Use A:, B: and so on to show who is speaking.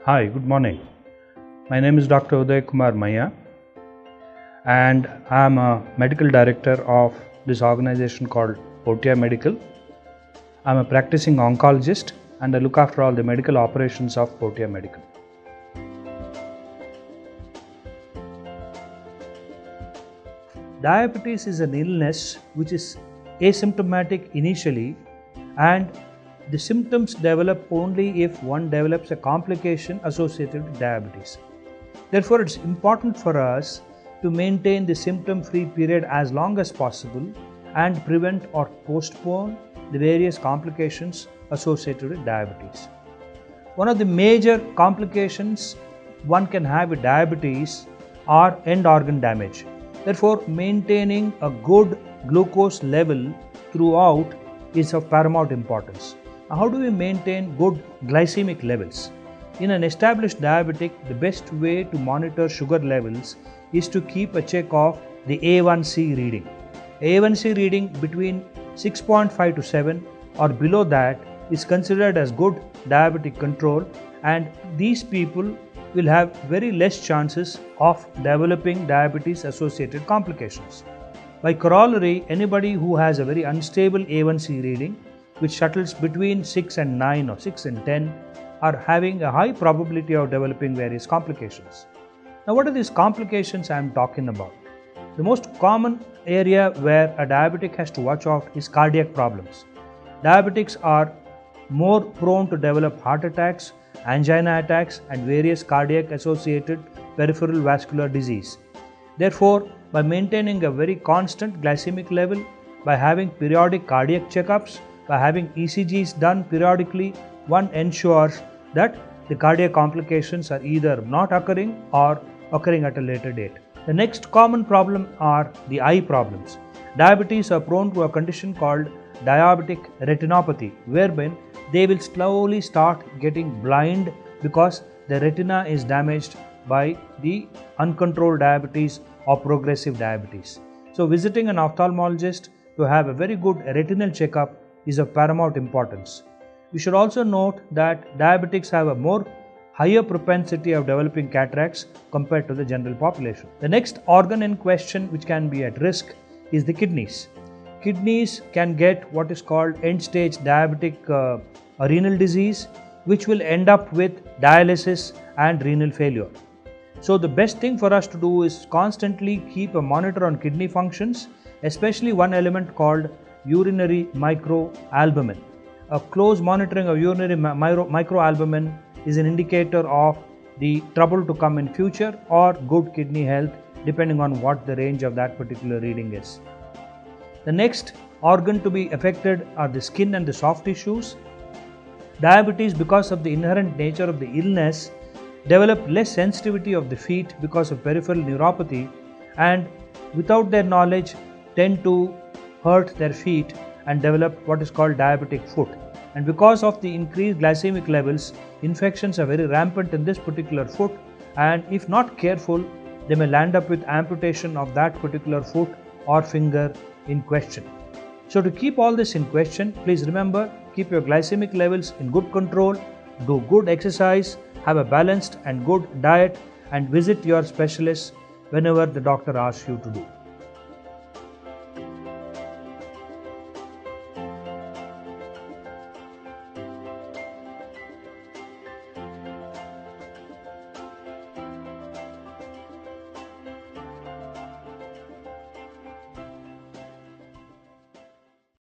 A: Hi, good morning. My name is Dr. Uday Kumar Maya and I am a medical director of this organization called Portea Medical. I am a practicing oncologist and I look after all the medical operations of Portea Medical. Diabetes is an illness which is asymptomatic initially, and the symptoms develop only if one develops a complication associated with diabetes. Therefore, it's important for us to maintain the symptom-free period as long as possible and prevent or postpone the various complications associated with diabetes. One of the major complications one can have with diabetes are end organ damage. Therefore, maintaining a good glucose level throughout is of paramount importance. Now, how do we maintain good glycemic levels? In an established diabetic, the best way to monitor sugar levels is to keep a check of the A1C reading. A1C reading between 6.5 to 7 or below that is considered as good diabetic control, and these people will have very less chances of developing diabetes associated complications. By corollary, anybody who has a very unstable A1C reading which shuttles between 6 and 9 or 6 and 10 are having a high probability of developing various complications. Now, what are these complications I am talking about? The most common area where a diabetic has to watch out is cardiac problems. Diabetics are more prone to develop heart attacks, angina attacks and various cardiac associated peripheral vascular disease. Therefore, by maintaining a very constant glycemic level, by having periodic cardiac checkups, by having ECGs done periodically, one ensures that the cardiac complications are either not occurring or occurring at a later date. The next common problem are the eye problems. Diabetes are prone to a condition called diabetic retinopathy, wherein they will slowly start getting blind because the retina is damaged by the uncontrolled diabetes or progressive diabetes. So, visiting an ophthalmologist to have a very good retinal checkup is of paramount importance. We should also note that diabetics have a more higher propensity of developing cataracts compared to the general population. The next organ in question which can be at risk is the kidneys. Kidneys can get what is called end-stage diabetic renal disease, which will end up with dialysis and renal failure. So the best thing for us to do is constantly keep a monitor on kidney functions, especially one element called urinary microalbumin. A close monitoring of urinary microalbumin is an indicator of the trouble to come in future or good kidney health, depending on what the range of that particular reading is. The next organ to be affected are the skin and the soft tissues. Diabetes, because of the inherent nature of the illness, develop less sensitivity of the feet because of peripheral neuropathy, and without their knowledge tend to hurt their feet and develop what is called diabetic foot. And because of the increased glycemic levels, infections are very rampant in this particular foot, and if not careful, they may land up with amputation of that particular foot or finger in question. So to keep all this in question, please remember, keep your glycemic levels in good control, do good exercise, have a balanced and good diet, and visit your specialist whenever the doctor asks you to do.